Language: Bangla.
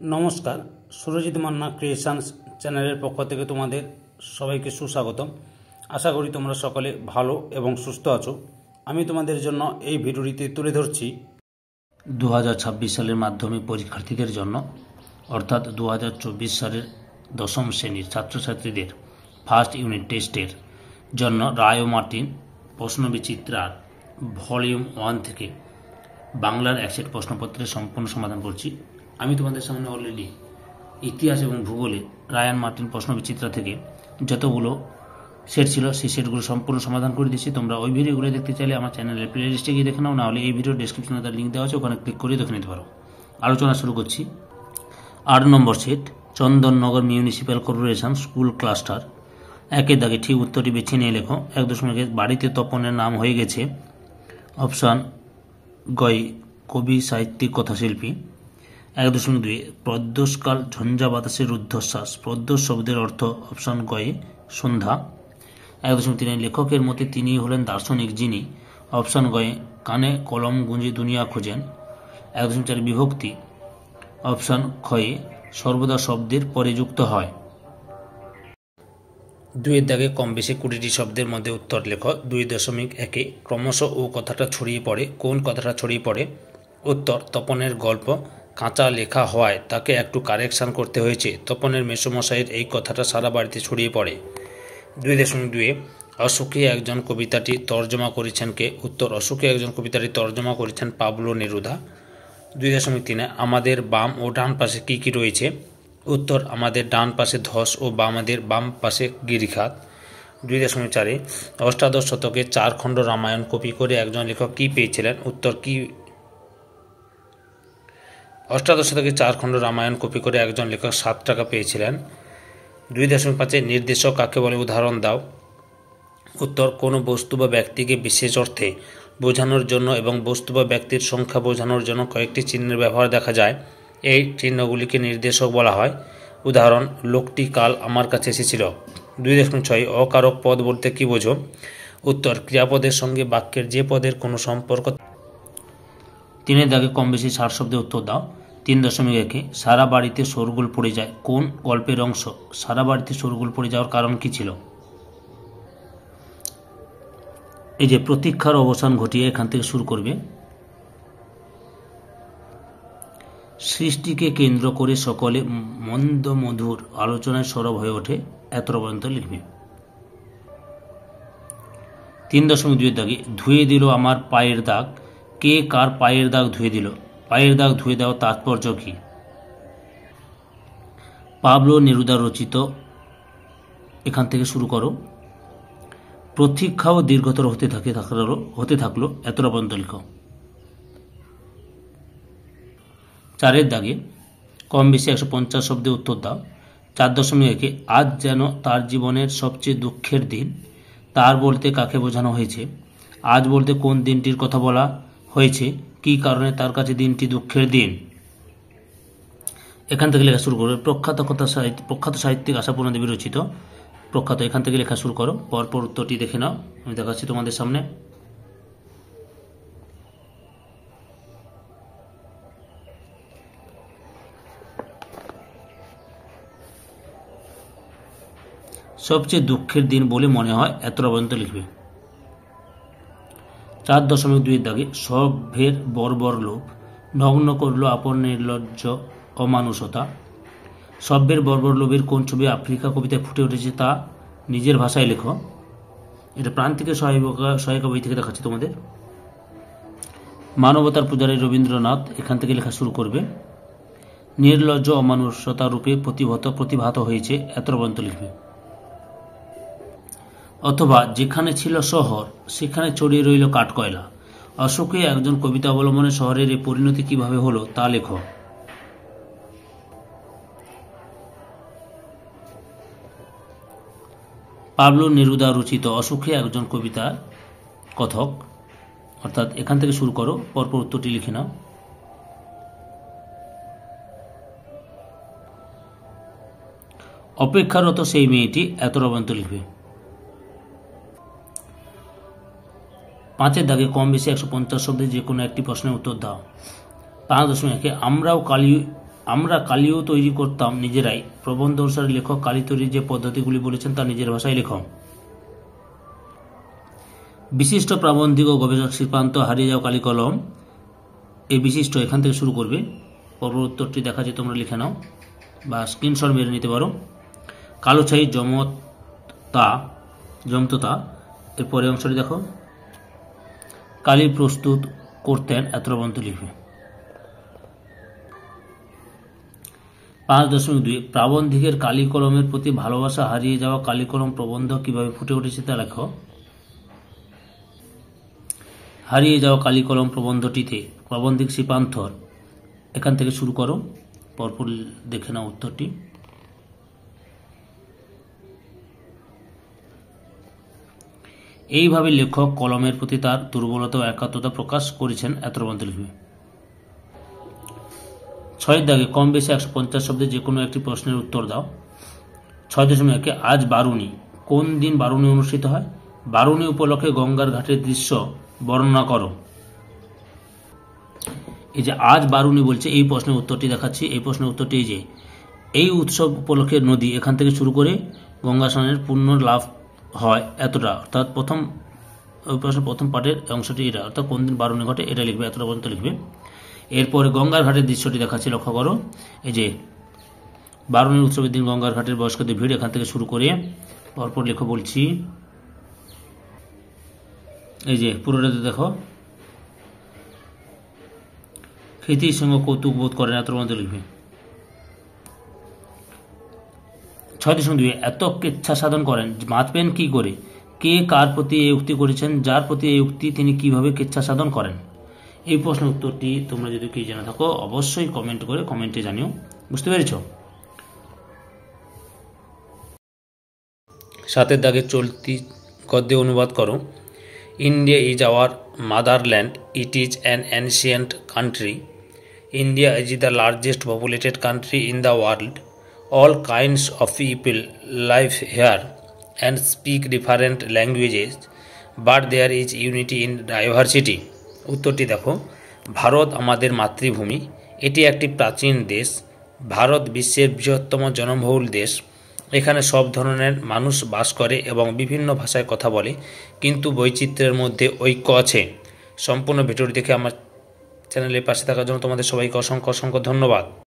নমস্কার, সুরজিৎ মান্না ক্রিয়েশনস চ্যানেলের পক্ষ থেকে তোমাদের সবাইকে সুস্বাগতম। আশা করি তোমরা সকলে ভালো এবং সুস্থ আছো। আমি তোমাদের জন্য এই ভিডিওটিতে তুলে ধরছি 2026 সালের মাধ্যমিক পরীক্ষার্থীদের জন্য, অর্থাৎ 2024 সালের দশম শ্রেণীর ছাত্রছাত্রীদের ফার্স্ট ইউনিট টেস্টের জন্য রায় ও মার্টিন প্রশ্নবিচিত্রার ভলিউম 1 থেকে বাংলার এক সেট প্রশ্নপত্রের সম্পূর্ণ সমাধান করছি। আমি তোমাদের সামনে অলরেডি ইতিহাস এবং ভূগোলে রায় অ্যান্ড মার্টিন প্রশ্নবিচিত্রা থেকে যতগুলো সেট ছিল সেই সেটগুলো সম্পূর্ণ সমাধান করে দিচ্ছি। তোমরা ওই ভিডিওগুলো দেখতে চাইলে আমার চ্যানেলের প্লে লিস্টে গিয়ে দেখে নাও, না হলে এই ভিডিও ডেসক্রিপশনে তার লিঙ্ক দেওয়া আছে, ওখানে ক্লিক করে দেখে নিতে পারো। আলোচনা শুরু করছি। 8 number set, Chandannagar municipal corporation school cluster. একের দাগে ঠিক উত্তরটি বেছে নিয়ে লেখো। 1.1 বাড়িতে তপনের নাম হয়ে গেছে। অপশান গয় কবি, সাহিত্যিক, কথাশিল্পী। 1.2 প্রদোষকাল ঝঞ্ঝা বাতাসের রুদ্ধশ্বাস। প্রদোষ শব্দের অর্থ অপশান গয়ে সন্ধ্যা। 1.3 লেখকের মতে তিনি হলেন দার্শনিক যিনি অপশান গয়ে কানে কলম গুঁজে দুনিয়া খোঁজেন। 1.4 বিভক্তি অপশান ক্ষয়ে সর্বদা শব্দের পরে যুক্ত হয়। 2-এর দাগে কম বেশি 20টি শব্দের মধ্যে উত্তর লেখো। 2.1 ক্রমশ ও কথাটা ছড়িয়ে পড়ে। কোন কথাটা ছড়িয়ে পড়ে? উত্তর তপনের গল্প কাঁচা লেখা হওয়ায় তাকে একটু কারেকশান করতে হয়েছে। তপনের মেসোমশাইয়ের এই কথাটা সারা বাড়িতে ছড়িয়ে পড়ে। 2.2 অশোকে একজন কবিতাটি তর্জমা করেছেন কে? উত্তর অশোকে একজন কবিতাটি তর্জমা করেছেন পাবলো নেরুদা। 2.3 আমাদের বাম ও ডান পাশে কী কী রয়েছে? উত্তর আমাদের ডান পাশে ধস ও আমাদের বাম পাশে গিরিখাত। 2.4 অষ্টাদশ শতকে 4 খণ্ড রামায়ণ কপি করে একজন লেখক কী পেয়েছিলেন? উত্তর কি? অষ্টাদশ শতকে 4 খণ্ড রামায়ণ কপি করে একজন লেখক 7 টাকা পেয়েছিলেন। 2.5 নির্দেশক কাকে বলে? উদাহরণ দাও। উত্তর কোনো বস্তু বা ব্যক্তিকে বিশেষ অর্থে বোঝানোর জন্য এবং বস্তু বা ব্যক্তির সংখ্যা বোঝানোর জন্য কয়েকটি চিহ্নের ব্যবহার দেখা যায়। এই চিহ্নগুলিকে নির্দেশক বলা হয়। উদাহরণ লোকটি কাল আমার কাছে এসেছিল। 2.6 অকারক পদ বলতে কী বোঝো? উত্তর ক্রিয়াপদের সঙ্গে বাক্যের যে পদের কোনো সম্পর্ক। 3-এর দাগে কম বেশি 60 শব্দে উত্তর দাও। 3.1 সারা বাড়িতে শোরগোল পড়ে যায় কোন গল্পের অংশ? সারা বাড়িতে শোরগোল পড়ে যাওয়ার কারণ কি ছিল? এই যে প্রতীক্ষার অবসান ঘটিয়ে এখান থেকে শুরু করবে। সৃষ্টিকে কেন্দ্র করে সকলে মন্দ মধুর আলোচনায় সরব হয়ে ওঠে। এতটা পর্যন্ত লিখবে। 3.2 দাগে ধুয়ে দিল আমার পায়ের দাগ। কে কার পায়ের দাগ ধুয়ে দিল? পায়ের দাগ ধুয়ে দেওয়া তাৎপর্য কি? পাবলো নেরুদা রচিত। এখান থেকে শুরু করো। প্রতীক্ষাও দীর্ঘতর হতে থাকলো। এতটা পর্যন্ত লিখো। 4-এর দাগে কম বেশি 150 শব্দে উত্তর দাও। 4.1 আজ যেন তার জীবনের সবচেয়ে দুঃখের দিন। তার বলতে কাকে বোঝানো হয়েছে? আজ বলতে কোন দিনটির কথা বলা হয়েছে? কী কারণে তার কাছে দিনটি দুঃখের দিন? এখান থেকে লেখা শুরু করবে। প্রখ্যাত সাহিত্যিক আশাপূর্ণা দেবী রচিত। প্রখ্যাত, এখান থেকে লেখা শুরু করো। পরপর উত্তরটি দেখে নাও, আমি দেখাচ্ছি তোমাদের সামনে। সবচেয়ে দুঃখের দিন বলে মনে হয়। এতটা পর্যন্ত লিখবে। 4.2 দাগে সভ্যের বর্বর লোভ নগ্ন করলো আপন নির্লজ্জ অমানুষতা। সভ্যের বর্বর লোভের কোন ছবি আফ্রিকা কবিতায় ফুটে উঠেছে তা নিজের ভাষায় লেখো। এটা প্রান্তিকের সহায়িকা বই থেকে দেখাচ্ছি তোমাদের। মানবতার পূজারী রবীন্দ্রনাথ। এখান থেকে লেখা শুরু করবে। নির্লজ্জ অমানুষতা রূপে প্রতিভাত হয়েছে। এতটা পর্যন্ত লিখবে। অথবা যেখানে ছিল শহর সেখানে ছড়িয়ে রইল কাঠকয়লা। অশোকে একজন কবিতা অবলম্বনে শহরের এই পরিণতি কিভাবে হলো তা লেখো। পাবলো নেরুদা রচিত অশোকে একজন কবিতা কথক। অর্থাৎ এখান থেকে শুরু করো, পরপর উত্তরটি লিখে নাও। অপেক্ষারত সেই মেয়েটি। এতটা পর্যন্ত লিখবে। 5-এর দাগে কম বেশি 150 শব্দে যে কোনো একটি প্রশ্নের উত্তর দাও। 5.1 আমরাও আমরা কালিও তৈরি করতাম নিজেরাই। প্রবন্ধ অনুসারে লেখক কালি তৈরির যে পদ্ধতিগুলি বলেছেন তা নিজের ভাষায় লেখক। বিশিষ্ট প্রাবন্ধিক ও গবেষক শ্রীকান্ত হারিয়ে যাওয়া কালি কলম। এই বিশিষ্ট এখান থেকে শুরু করবে। পরবর্তী উত্তরটি দেখাচ্ছি, তোমরা লিখে নাও বা স্ক্রিনশট মেরে নিতে পারো। কালোছাই জমততা। এরপরে অংশটি দেখো, কালি প্রস্তুত করতেন, এত প্রবন্ধ লিখবে। 5.2 প্রাবন্ধিকের কালি কলমের প্রতি ভালোবাসা হারিয়ে যাওয়া কালি কলম প্রবন্ধ কিভাবে ফুটে উঠেছে তা লেখো। হারিয়ে যাওয়া কালি কলম প্রবন্ধটিতে প্রাবন্ধিক শ্রীকান্তর, এখান থেকে শুরু করো, পরপর দেখে নাও উত্তরটি। এইভাবে লেখক কলমের প্রতি তার দুর্বলতা ও একাত্মতা প্রকাশ করেছেন, এত প্রবন্ধ লিখবে। 6 দাগে কম বেশি 150 শব্দে যে কোনো একটি প্রশ্নের উত্তর দাও। 6.1 আজ বারুণী। কোন দিন বারুণী অনুষ্ঠিত হয়? বারুণী উপলক্ষে গঙ্গার ঘাটের দৃশ্য বর্ণনা করো। এই যে আজ বারুণী বলছে, এই প্রশ্নের উত্তরটি দেখাচ্ছি। এই প্রশ্নের উত্তরটি এই যে, এই উৎসব উপলক্ষে নদী, এখান থেকে শুরু করে গঙ্গা স্নানের পুণ্য লাভ হয় এতটা, অর্থাৎ ওই প্রশ্নের প্রথম পার্টের অংশটি এটা, অর্থাৎ কোন দিন বারুণী ঘটে এটা লিখবে, এতটা পর্যন্ত লিখবে। এরপরে গঙ্গার ঘাটের দৃশ্যটি দেখাচ্ছি, লক্ষ্য করো। এই যে বারুণীর উৎসবের দিন গঙ্গার ঘাটের বয়স্কদের ভিড়, এখান থেকে শুরু করে পরপর লেখো বলছি। এই যে পুরোটাতে দেখো, খ্যাতির সঙ্গে কৌতুক বোধ করেন, এত মধ্যে লিখবে। 6.2 এত কেচ্ছা সাধন করেন, বাঁচবেন কি করে? কে কার প্রতি এই উক্তি করেছেন? যার প্রতি এই উক্তি তিনি কিভাবে কেচ্ছা সাধন করেন? এই প্রশ্নের উত্তরটি তোমরা যদি কি জেনে থাকো অবশ্যই কমেন্ট করে কমেন্টে জানিও। বুঝতে পেরেছ? 7 দাগে চলতি গদ্যে অনুবাদ করো। India is our motherland, it is an ancient country. India is the largest populated country in the world. All kinds of people live here and speak different languages, but there is unity in diversity. উত্তরটি দেখো, ভারত আমাদের মাতৃভূমি, এটি একটি প্রাচীন দেশ। ভারত বিশ্বের বৃহত্তম জনবহুল দেশ। এখানে সব ধরনের মানুষ বাস করে এবং বিভিন্ন ভাষায় কথা বলে, কিন্তু বৈচিত্র্যের মধ্যে ঐক্য আছে। সম্পূর্ণ ভিডিওটি দেখে আমার চ্যানেলের পাশে থাকার জন্য তোমাদের সবাইকে অসংখ্য অসংখ্য ধন্যবাদ।